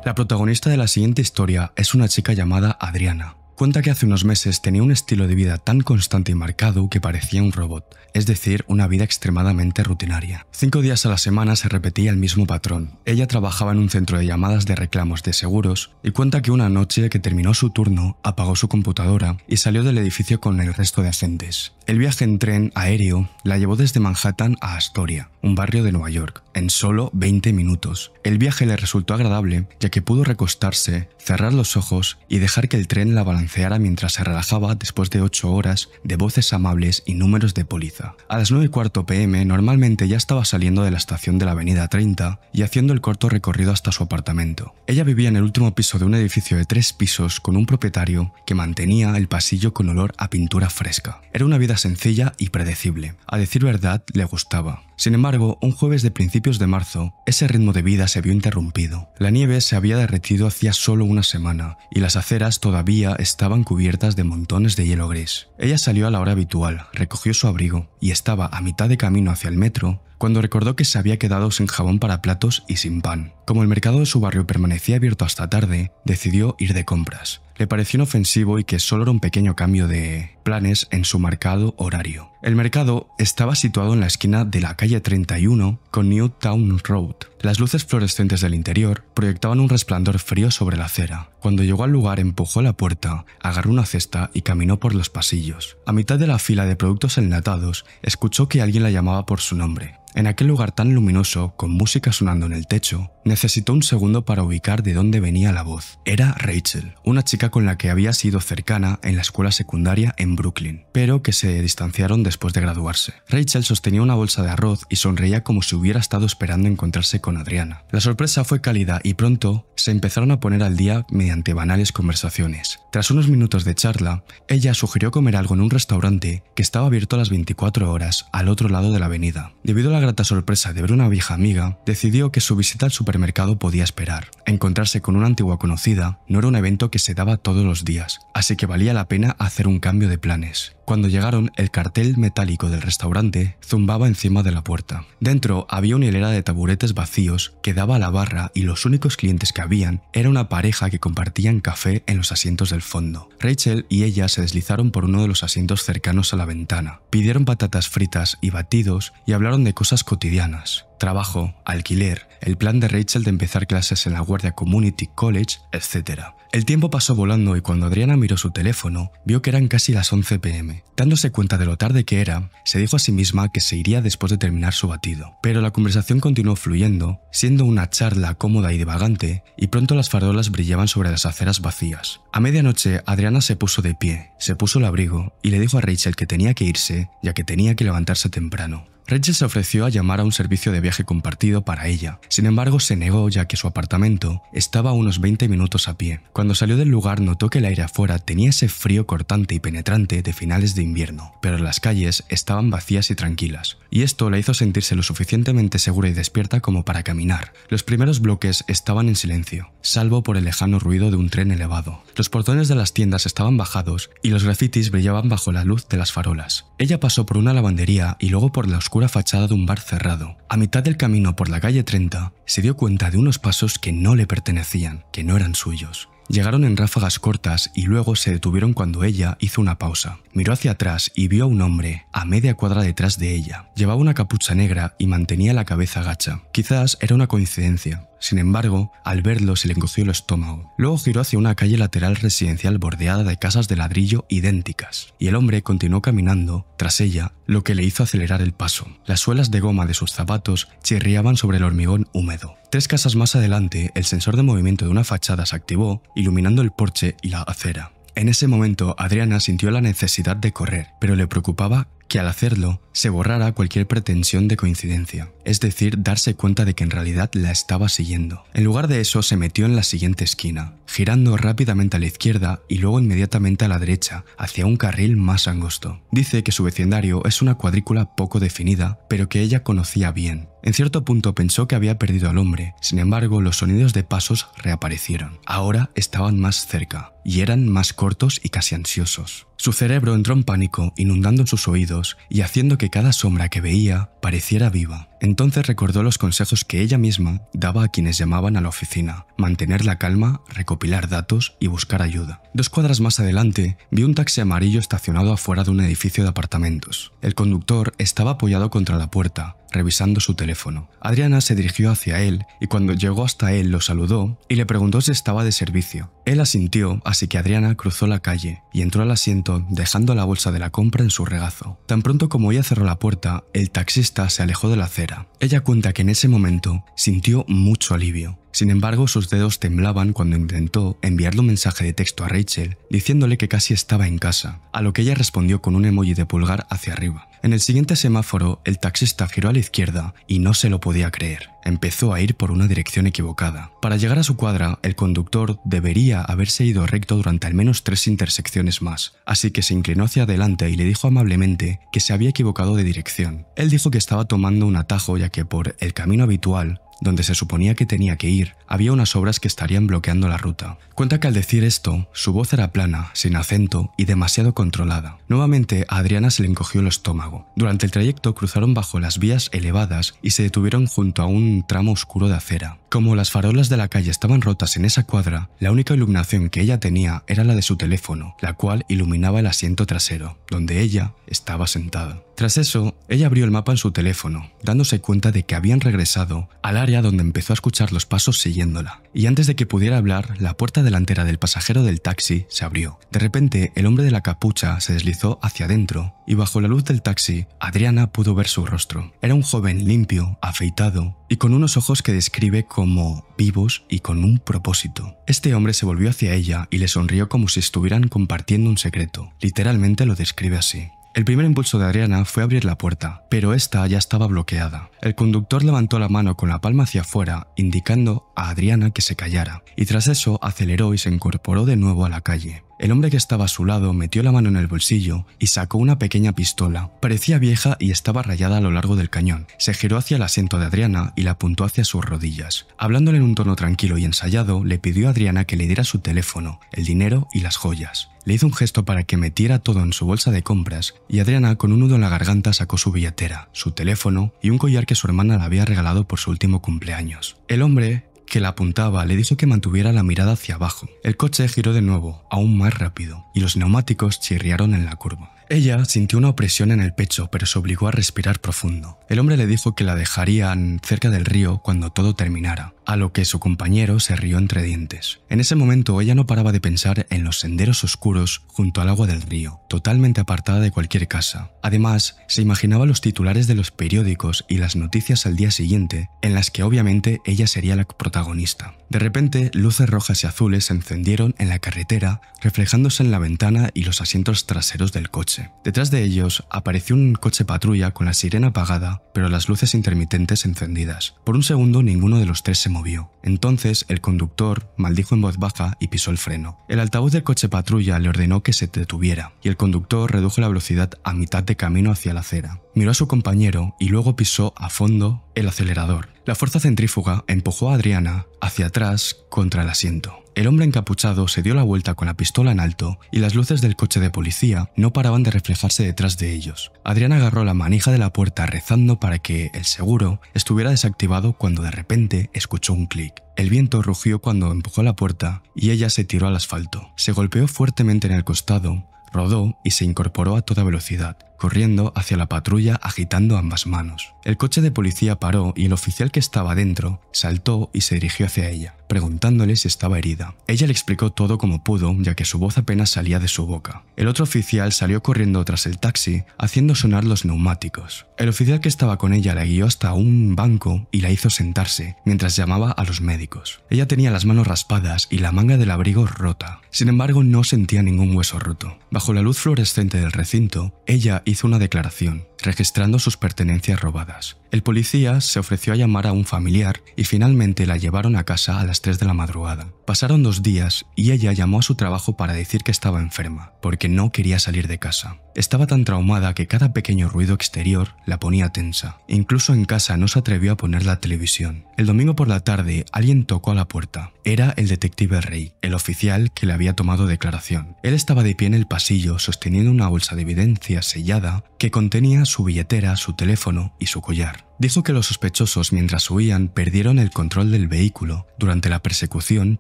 Speaker 1: La protagonista de la siguiente historia es una chica llamada Adriana. Cuenta que hace unos meses tenía un estilo de vida tan constante y marcado que parecía un robot, es decir, una vida extremadamente rutinaria. 5 días a la semana se repetía el mismo patrón. Ella trabajaba en un centro de llamadas de reclamos de seguros y cuenta que una noche que terminó su turno, apagó su computadora y salió del edificio con el resto de agentes. El viaje en tren aéreo la llevó desde Manhattan a Astoria, un barrio de Nueva York, en solo 20 minutos. El viaje le resultó agradable ya que pudo recostarse, cerrar los ojos y dejar que el tren la balanceara balanceara mientras se relajaba después de 8 horas de voces amables y números de póliza. A las 9:15 p.m. normalmente ya estaba saliendo de la estación de la avenida 30 y haciendo el corto recorrido hasta su apartamento. Ella vivía en el último piso de un edificio de 3 pisos con un propietario que mantenía el pasillo con olor a pintura fresca. Era una vida sencilla y predecible. A decir verdad, le gustaba. Sin embargo, un jueves de principios de marzo, ese ritmo de vida se vio interrumpido. La nieve se había derretido hacía solo una semana y las aceras todavía estaban cubiertas de montones de hielo gris. Ella salió a la hora habitual, recogió su abrigo y estaba a mitad de camino hacia el metro cuando recordó que se había quedado sin jabón para platos y sin pan. Como el mercado de su barrio permanecía abierto hasta tarde, decidió ir de compras. Le pareció inofensivo y que solo era un pequeño cambio de planes en su marcado horario. El mercado estaba situado en la esquina de la calle 31 con New Town Road. Las luces fluorescentes del interior proyectaban un resplandor frío sobre la acera. Cuando llegó al lugar, empujó la puerta, agarró una cesta y caminó por los pasillos. A mitad de la fila de productos enlatados, escuchó que alguien la llamaba por su nombre. En aquel lugar tan luminoso, con música sonando en el techo, necesitó un segundo para ubicar de dónde venía la voz. Era Rachel, una chica con la que había sido cercana en la escuela secundaria en Brooklyn, pero que se distanciaron después de graduarse. Rachel sostenía una bolsa de arroz y sonreía como si hubiera estado esperando encontrarse con Adriana. La sorpresa fue cálida y pronto se empezaron a poner al día mediante banales conversaciones. Tras unos minutos de charla, ella sugirió comer algo en un restaurante que estaba abierto a las 24 horas al otro lado de la avenida. Debido a la grata sorpresa de ver una vieja amiga, decidió que su visita al supermercado podía esperar. Encontrarse con una antigua conocida no era un evento que se daba todos los días, así que valía la pena hacer un cambio de planes. Cuando llegaron, el cartel metálico del restaurante zumbaba encima de la puerta. Dentro había una hilera de taburetes vacíos que daba a la barra y los únicos clientes que habían era una pareja que compartían café en los asientos del fondo. Rachel y ella se deslizaron por uno de los asientos cercanos a la ventana. Pidieron patatas fritas y batidos y hablaron de cosas cotidianas. Trabajo, alquiler, el plan de Rachel de empezar clases en la Guardia Community College, etc. El tiempo pasó volando y cuando Adriana miró su teléfono, vio que eran casi las 11 p.m. Dándose cuenta de lo tarde que era, se dijo a sí misma que se iría después de terminar su batido. Pero la conversación continuó fluyendo, siendo una charla cómoda y divagante, y pronto las farolas brillaban sobre las aceras vacías. A medianoche, Adriana se puso de pie, se puso el abrigo y le dijo a Rachel que tenía que irse, ya que tenía que levantarse temprano. Rachel se ofreció a llamar a un servicio de viaje compartido para ella. Sin embargo, se negó ya que su apartamento estaba a unos 20 minutos a pie. Cuando salió del lugar, notó que el aire afuera tenía ese frío cortante y penetrante de finales de invierno, pero las calles estaban vacías y tranquilas, y esto la hizo sentirse lo suficientemente segura y despierta como para caminar. Los primeros bloques estaban en silencio, salvo por el lejano ruido de un tren elevado. Los portones de las tiendas estaban bajados y los grafitis brillaban bajo la luz de las farolas. Ella pasó por una lavandería y luego por la oscura fachada de un bar cerrado. A mitad del camino por la calle 30, se dio cuenta de unos pasos que no le pertenecían, que no eran suyos. Llegaron en ráfagas cortas y luego se detuvieron cuando ella hizo una pausa. Miró hacia atrás y vio a un hombre a media cuadra detrás de ella. Llevaba una capucha negra y mantenía la cabeza gacha. Quizás era una coincidencia. Sin embargo, al verlo se le encogió el estómago. Luego giró hacia una calle lateral residencial bordeada de casas de ladrillo idénticas, y el hombre continuó caminando tras ella, lo que le hizo acelerar el paso. Las suelas de goma de sus zapatos chirriaban sobre el hormigón húmedo. 3 casas más adelante, el sensor de movimiento de una fachada se activó, iluminando el porche y la acera. En ese momento, Adriana sintió la necesidad de correr, pero le preocupaba que al hacerlo se borrara cualquier pretensión de coincidencia, es decir, darse cuenta de que en realidad la estaba siguiendo. En lugar de eso, se metió en la siguiente esquina, girando rápidamente a la izquierda y luego inmediatamente a la derecha, hacia un carril más angosto. Dice que su vecindario es una cuadrícula poco definida, pero que ella conocía bien. En cierto punto pensó que había perdido al hombre, sin embargo los sonidos de pasos reaparecieron. Ahora estaban más cerca, y eran más cortos y casi ansiosos. Su cerebro entró en pánico, inundando sus oídos y haciendo que cada sombra que veía pareciera viva. Entonces recordó los consejos que ella misma daba a quienes llamaban a la oficina: mantener la calma, recopilar datos y buscar ayuda. 2 cuadras más adelante, vio un taxi amarillo estacionado afuera de un edificio de apartamentos. El conductor estaba apoyado contra la puerta, revisando su teléfono. Adriana se dirigió hacia él y cuando llegó hasta él lo saludó y le preguntó si estaba de servicio. Él asintió, así que Adriana cruzó la calle y entró al asiento dejando la bolsa de la compra en su regazo. Tan pronto como ella cerró la puerta, el taxista se alejó de la acera. Ella cuenta que en ese momento sintió mucho alivio. Sin embargo, sus dedos temblaban cuando intentó enviarle un mensaje de texto a Rachel diciéndole que casi estaba en casa, a lo que ella respondió con un emoji de pulgar hacia arriba. En el siguiente semáforo, el taxista giró a la izquierda y no se lo podía creer. Empezó a ir por una dirección equivocada. Para llegar a su cuadra, el conductor debería haberse ido recto durante al menos 3 intersecciones más, así que se inclinó hacia adelante y le dijo amablemente que se había equivocado de dirección. Él dijo que estaba tomando un atajo ya que por el camino habitual, donde se suponía que tenía que ir, había unas obras que estarían bloqueando la ruta. Cuenta que al decir esto, su voz era plana, sin acento y demasiado controlada. Nuevamente a Adriana se le encogió el estómago. Durante el trayecto cruzaron bajo las vías elevadas y se detuvieron junto a un tramo oscuro de acera. Como las farolas de la calle estaban rotas en esa cuadra, la única iluminación que ella tenía era la de su teléfono, la cual iluminaba el asiento trasero, donde ella estaba sentada. Tras eso, ella abrió el mapa en su teléfono, dándose cuenta de que habían regresado al área donde empezó a escuchar los pasos siguiéndola. Y antes de que pudiera hablar, la puerta delantera del pasajero del taxi se abrió. De repente, el hombre de la capucha se deslizó hacia adentro y bajo la luz del taxi, Adriana pudo ver su rostro. Era un joven limpio, afeitado y con unos ojos que describe como vivos y con un propósito. Este hombre se volvió hacia ella y le sonrió como si estuvieran compartiendo un secreto. Literalmente lo describe así. El primer impulso de Adriana fue abrir la puerta, pero esta ya estaba bloqueada. El conductor levantó la mano con la palma hacia afuera, indicando a Adriana que se callara, y tras eso aceleró y se incorporó de nuevo a la calle. El hombre que estaba a su lado metió la mano en el bolsillo y sacó una pequeña pistola. Parecía vieja y estaba rayada a lo largo del cañón. Se giró hacia el asiento de Adriana y la apuntó hacia sus rodillas. Hablándole en un tono tranquilo y ensayado, le pidió a Adriana que le diera su teléfono, el dinero y las joyas. Le hizo un gesto para que metiera todo en su bolsa de compras y Adriana con un nudo en la garganta sacó su billetera, su teléfono y un collar que su hermana le había regalado por su último cumpleaños. El hombre que la apuntaba le dijo que mantuviera la mirada hacia abajo. El coche giró de nuevo, aún más rápido, y los neumáticos chirriaron en la curva. Ella sintió una opresión en el pecho, pero se obligó a respirar profundo. El hombre le dijo que la dejarían cerca del río cuando todo terminara, a lo que su compañero se rió entre dientes. En ese momento ella no paraba de pensar en los senderos oscuros junto al agua del río, totalmente apartada de cualquier casa. Además, se imaginaba los titulares de los periódicos y las noticias al día siguiente, en las que obviamente ella sería la protagonista. De repente, luces rojas y azules se encendieron en la carretera, reflejándose en la ventana y los asientos traseros del coche. Detrás de ellos apareció un coche patrulla con la sirena apagada, pero las luces intermitentes encendidas. Por un segundo ninguno de los tres se movió. Entonces el conductor maldijo en voz baja y pisó el freno. El altavoz del coche patrulla le ordenó que se detuviera, y el conductor redujo la velocidad a mitad de camino hacia la acera. Miró a su compañero y luego pisó a fondo el acelerador. La fuerza centrífuga empujó a Adriana hacia atrás contra el asiento. El hombre encapuchado se dio la vuelta con la pistola en alto y las luces del coche de policía no paraban de reflejarse detrás de ellos. Adriana agarró la manija de la puerta rezando para que el seguro estuviera desactivado cuando de repente escuchó un clic. El viento rugió cuando empujó la puerta y ella se tiró al asfalto. Se golpeó fuertemente en el costado, rodó y se incorporó a toda velocidad, corriendo hacia la patrulla agitando ambas manos. El coche de policía paró y el oficial que estaba dentro saltó y se dirigió hacia ella, preguntándole si estaba herida. Ella le explicó todo como pudo, ya que su voz apenas salía de su boca. El otro oficial salió corriendo tras el taxi, haciendo sonar los neumáticos. El oficial que estaba con ella la guió hasta un banco y la hizo sentarse, mientras llamaba a los médicos. Ella tenía las manos raspadas y la manga del abrigo rota. Sin embargo, no sentía ningún hueso roto. Bajo la luz fluorescente del recinto, ella hizo una declaración, registrando sus pertenencias robadas. El policía se ofreció a llamar a un familiar y finalmente la llevaron a casa a las 3 de la madrugada. Pasaron 2 días y ella llamó a su trabajo para decir que estaba enferma, porque no quería salir de casa. Estaba tan traumada que cada pequeño ruido exterior la ponía tensa. Incluso en casa no se atrevió a poner la televisión. El domingo por la tarde alguien tocó a la puerta. Era el detective Rey, el oficial que le había tomado declaración. Él estaba de pie en el pasillo sosteniendo una bolsa de evidencia sellada que contenía su billetera, su teléfono y su collar. Dijo que los sospechosos, mientras huían, perdieron el control del vehículo durante la persecución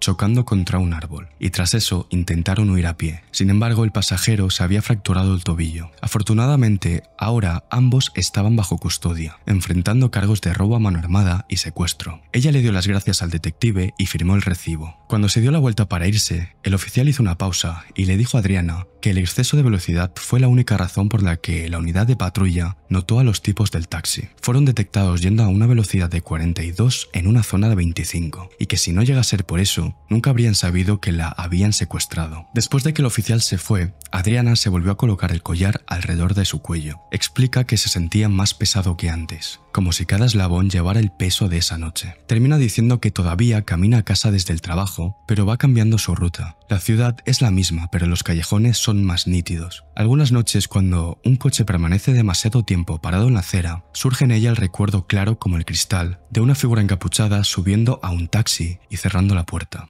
Speaker 1: chocando contra un árbol, y tras eso intentaron huir a pie. Sin embargo, el pasajero se había fracturado el tobillo. Afortunadamente, ahora ambos estaban bajo custodia, enfrentando cargos de robo a mano armada y secuestro. Ella le dio las gracias al detective y firmó el recibo. Cuando se dio la vuelta para irse, el oficial hizo una pausa y le dijo a Adriana que el exceso de velocidad fue la única razón por la que la unidad de patrulla notó a los tipos del taxi. Fueron detenidos detectados yendo a una velocidad de 42 en una zona de 25, y que si no llega a ser por eso, nunca habrían sabido que la habían secuestrado. Después de que el oficial se fue, Adriana se volvió a colocar el collar alrededor de su cuello. Explica que se sentía más pesado que antes, como si cada eslabón llevara el peso de esa noche. Termina diciendo que todavía camina a casa desde el trabajo, pero va cambiando su ruta. La ciudad es la misma, pero los callejones son más nítidos. Algunas noches, cuando un coche permanece demasiado tiempo parado en la acera, surge en ella el recuerdo claro como el cristal de una figura encapuchada subiendo a un taxi y cerrando la puerta.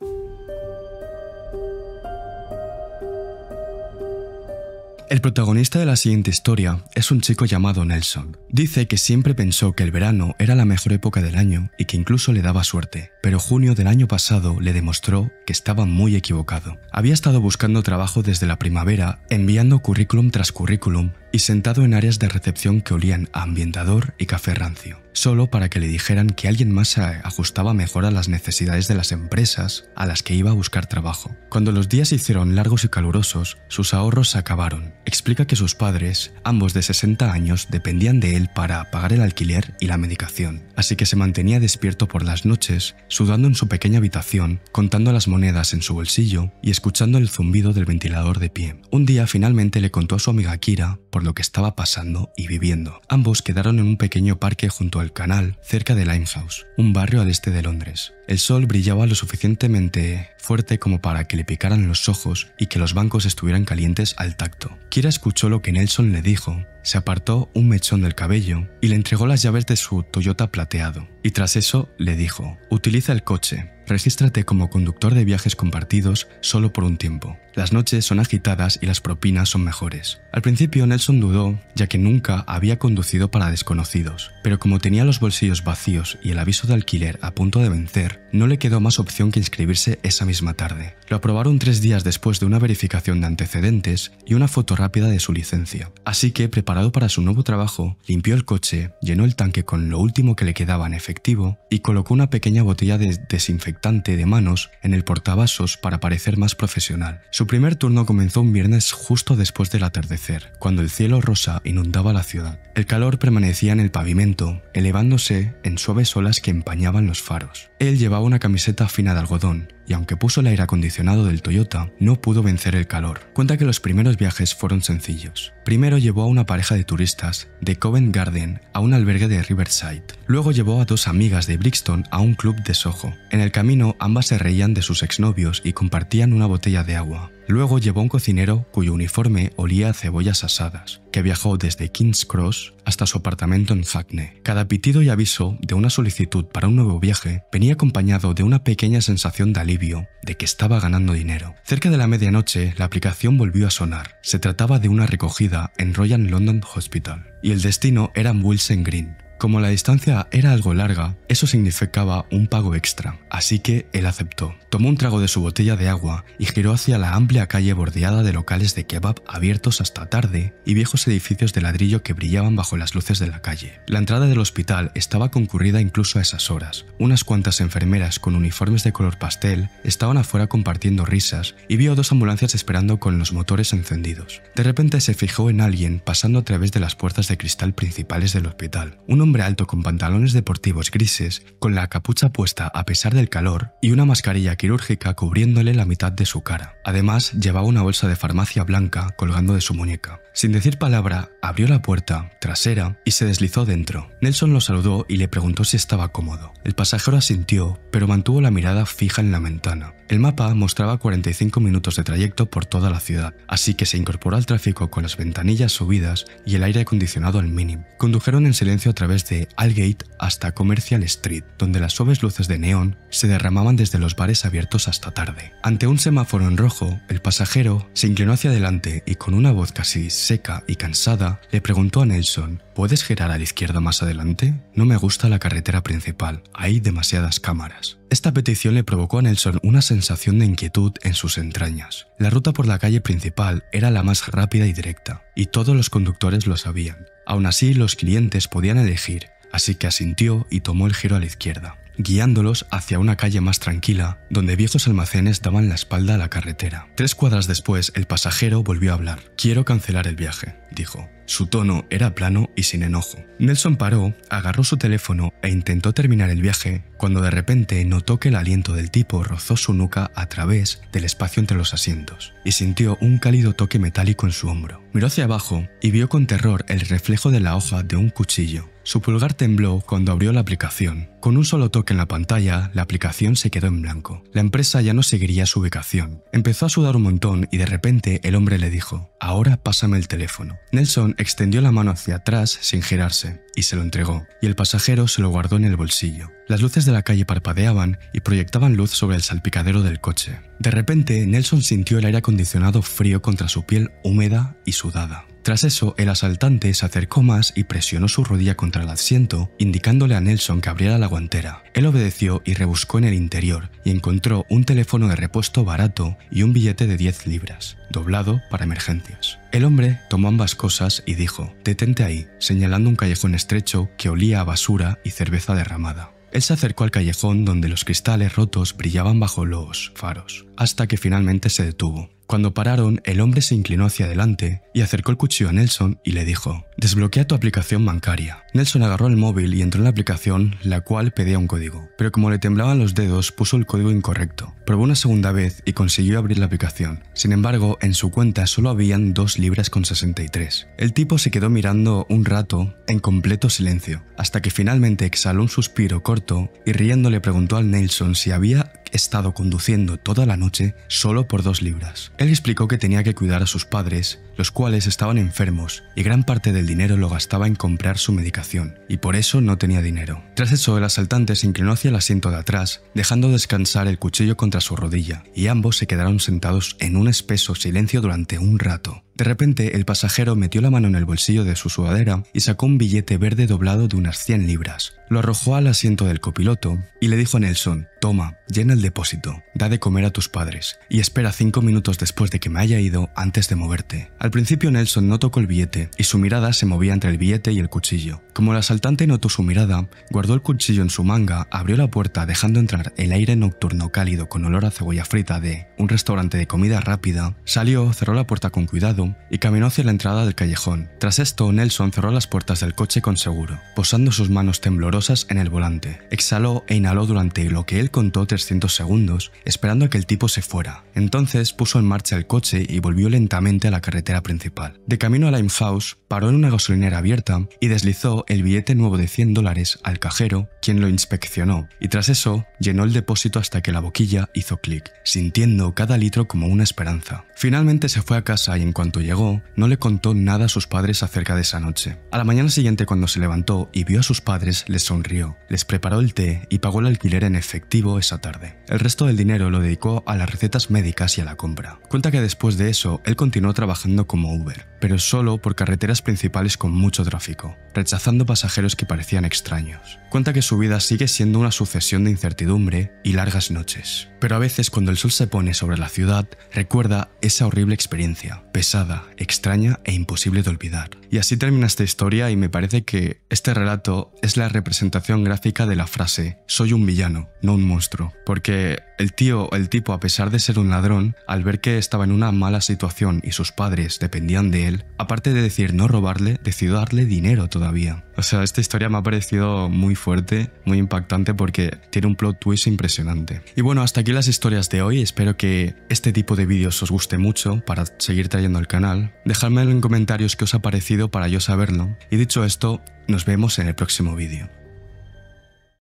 Speaker 1: El protagonista de la siguiente historia es un chico llamado Nelson. Dice que siempre pensó que el verano era la mejor época del año y que incluso le daba suerte, pero junio del año pasado le demostró que estaba muy equivocado. Había estado buscando trabajo desde la primavera, enviando currículum tras currículum y sentado en áreas de recepción que olían a ambientador y café rancio, solo para que le dijeran que alguien más se ajustaba mejor a las necesidades de las empresas a las que iba a buscar trabajo. Cuando los días se hicieron largos y calurosos, sus ahorros se acabaron. Explica que sus padres, ambos de 60 años, dependían de él para pagar el alquiler y la medicación, así que se mantenía despierto por las noches, sudando en su pequeña habitación, contando las monedas en su bolsillo y escuchando el zumbido del ventilador de pie. Un día finalmente le contó a su amiga Kira por lo que estaba pasando y viviendo. Ambos quedaron en un pequeño parque junto al canal, cerca de Limehouse, un barrio al este de Londres. El sol brillaba lo suficientemente fuerte como para que le picaran los ojos y que los bancos estuvieran calientes al tacto. Kira escuchó lo que Nelson le dijo, se apartó un mechón del cabello y le entregó las llaves de su Toyota plateado. Y tras eso le dijo, utiliza el coche, regístrate como conductor de viajes compartidos solo por un tiempo. Las noches son agitadas y las propinas son mejores. Al principio Nelson dudó, ya que nunca había conducido para desconocidos, pero como tenía los bolsillos vacíos y el aviso de alquiler a punto de vencer, no le quedó más opción que inscribirse esa misma tarde. Lo aprobaron 3 días después de una verificación de antecedentes y una foto rápida de su licencia. Así que, preparado para su nuevo trabajo, limpió el coche, llenó el tanque con lo último que le quedaba en efectivo y colocó una pequeña botella de desinfectante de manos en el portavasos para parecer más profesional. Su primer turno comenzó un viernes justo después del atardecer, cuando el cielo rosa inundaba la ciudad. El calor permanecía en el pavimento, elevándose en suaves olas que empañaban los faros. Él llevaba una camiseta fina de algodón, y aunque puso el aire acondicionado del Toyota, no pudo vencer el calor. Cuenta que los primeros viajes fueron sencillos. Primero llevó a una pareja de turistas de Covent Garden a un albergue de Riverside. Luego llevó a 2 amigas de Brixton a un club de Soho. En el camino ambas se reían de sus exnovios y compartían una botella de agua. Luego llevó a un cocinero cuyo uniforme olía a cebollas asadas, que viajó desde King's Cross hasta su apartamento en Hackney. Cada pitido y aviso de una solicitud para un nuevo viaje venía acompañado de una pequeña sensación de alivio de que estaba ganando dinero. Cerca de la medianoche, la aplicación volvió a sonar. Se trataba de una recogida en Royal London Hospital, y el destino era Willesden Green. Como la distancia era algo larga, eso significaba un pago extra, así que él aceptó. Tomó un trago de su botella de agua y giró hacia la amplia calle bordeada de locales de kebab abiertos hasta tarde y viejos edificios de ladrillo que brillaban bajo las luces de la calle. La entrada del hospital estaba concurrida incluso a esas horas. Unas cuantas enfermeras con uniformes de color pastel estaban afuera compartiendo risas y vio 2 ambulancias esperando con los motores encendidos. De repente se fijó en alguien pasando a través de las puertas de cristal principales del hospital. Un hombre alto con pantalones deportivos grises, con la capucha puesta a pesar del calor y una mascarilla quirúrgica cubriéndole la mitad de su cara. Además, llevaba una bolsa de farmacia blanca colgando de su muñeca. Sin decir palabra, abrió la puerta trasera y se deslizó dentro. Nelson lo saludó y le preguntó si estaba cómodo. El pasajero asintió, pero mantuvo la mirada fija en la ventana. El mapa mostraba 45 minutos de trayecto por toda la ciudad, así que se incorporó al tráfico con las ventanillas subidas y el aire acondicionado al mínimo. Condujeron en silencio a través de Aldgate hasta Commercial Street, donde las suaves luces de neón se derramaban desde los bares abiertos hasta tarde. Ante un semáforo en rojo, el pasajero se inclinó hacia adelante y con una voz casi seca y cansada le preguntó a Nelson: ¿puedes girar a la izquierda más adelante? No me gusta la carretera principal, hay demasiadas cámaras. Esta petición le provocó a Nelson una sensación de inquietud en sus entrañas. La ruta por la calle principal era la más rápida y directa, y todos los conductores lo sabían. Aún así, los clientes podían elegir, así que asintió y tomó el giro a la izquierda. guiándolos hacia una calle más tranquila, donde viejos almacenes daban la espalda a la carretera. 3 cuadras después, el pasajero volvió a hablar. «Quiero cancelar el viaje», dijo. Su tono era plano y sin enojo. Nelson paró, agarró su teléfono e intentó terminar el viaje cuando de repente notó que el aliento del tipo rozó su nuca a través del espacio entre los asientos y sintió un cálido toque metálico en su hombro. Miró hacia abajo y vio con terror el reflejo de la hoja de un cuchillo. Su pulgar tembló cuando abrió la aplicación. Con un solo toque en la pantalla, la aplicación se quedó en blanco. La empresa ya no seguiría su ubicación. Empezó a sudar un montón y de repente el hombre le dijo: «Ahora pásame el teléfono». Nelson extendió la mano hacia atrás sin girarse y se lo entregó, y el pasajero se lo guardó en el bolsillo. Las luces de la calle parpadeaban y proyectaban luz sobre el salpicadero del coche. De repente, Nelson sintió el aire acondicionado frío contra su piel húmeda y sudada. Tras eso, el asaltante se acercó más y presionó su rodilla contra el asiento, indicándole a Nelson que abriera la guantera. Él obedeció y rebuscó en el interior y encontró un teléfono de repuesto barato y un billete de 10 libras, doblado para emergencias. El hombre tomó ambas cosas y dijo: «Detente ahí», señalando un callejón estrecho que olía a basura y cerveza derramada. Él se acercó al callejón donde los cristales rotos brillaban bajo los faros, hasta que finalmente se detuvo. Cuando pararon, el hombre se inclinó hacia adelante y acercó el cuchillo a Nelson y le dijo: «Desbloquea tu aplicación bancaria». Nelson agarró el móvil y entró en la aplicación, la cual pedía un código, pero como le temblaban los dedos, puso el código incorrecto. Probó una segunda vez y consiguió abrir la aplicación. Sin embargo, en su cuenta solo habían 2 libras con 63. El tipo se quedó mirando un rato en completo silencio, hasta que finalmente exhaló un suspiro corto y riendo le preguntó al Nelson si había estado conduciendo toda la noche solo por 2 libras. Él explicó que tenía que cuidar a sus padres, los cuales estaban enfermos, y gran parte del dinero lo gastaba en comprar su medicación, y por eso no tenía dinero. Tras eso, el asaltante se inclinó hacia el asiento de atrás, dejando descansar el cuchillo contra su rodilla, y ambos se quedaron sentados en un espeso silencio durante un rato. De repente, el pasajero metió la mano en el bolsillo de su sudadera y sacó un billete verde doblado de unas 100 libras. Lo arrojó al asiento del copiloto y le dijo a Nelson: «Toma, llena el depósito, da de comer a tus padres y espera 5 minutos después de que me haya ido antes de moverte». Al principio Nelson no tocó el billete y su mirada se movía entre el billete y el cuchillo. Como el asaltante notó su mirada, guardó el cuchillo en su manga, abrió la puerta dejando entrar el aire nocturno cálido con olor a cebolla frita de un restaurante de comida rápida, salió, cerró la puerta con cuidado y caminó hacia la entrada del callejón. Tras esto, Nelson cerró las puertas del coche con seguro, posando sus manos temblorosas en el volante. Exhaló e inhaló durante lo que él contó 300 segundos, esperando a que el tipo se fuera. Entonces puso en marcha el coche y volvió lentamente a la carretera principal. De camino a Limehouse, paró en una gasolinera abierta y deslizó el billete nuevo de 100 dólares al cajero, quien lo inspeccionó, y tras eso llenó el depósito hasta que la boquilla hizo clic, sintiendo cada litro como una esperanza. Finalmente se fue a casa y en cuanto llegó, no le contó nada a sus padres acerca de esa noche. A la mañana siguiente, cuando se levantó y vio a sus padres, les sonrió, les preparó el té y pagó el alquiler en efectivo esa tarde. El resto del dinero lo dedicó a las recetas médicas y a la compra. Cuenta que después de eso, él continuó trabajando como Uber, pero solo por carreteras principales con mucho tráfico, rechazando pasajeros que parecían extraños. Cuenta que su vida sigue siendo una sucesión de incertidumbre y largas noches. Pero a veces, cuando el sol se pone sobre la ciudad, recuerda esa horrible experiencia, pesada, extraña e imposible de olvidar. Y así termina esta historia y me parece que este relato es la representación gráfica de la frase «soy un villano, no un monstruo», porque el tipo, a pesar de ser un ladrón, al ver que estaba en una mala situación y sus padres dependían de él, aparte de decir no robarle, decidió darle dinero todavía. O sea, esta historia me ha parecido muy fuerte, muy impactante porque tiene un plot twist impresionante. Y bueno, hasta aquí las historias de hoy. Espero que este tipo de vídeos os guste mucho para seguir trayendo al canal. Dejadmelo en comentarios qué os ha parecido para yo saberlo. Y dicho esto, nos vemos en el próximo vídeo.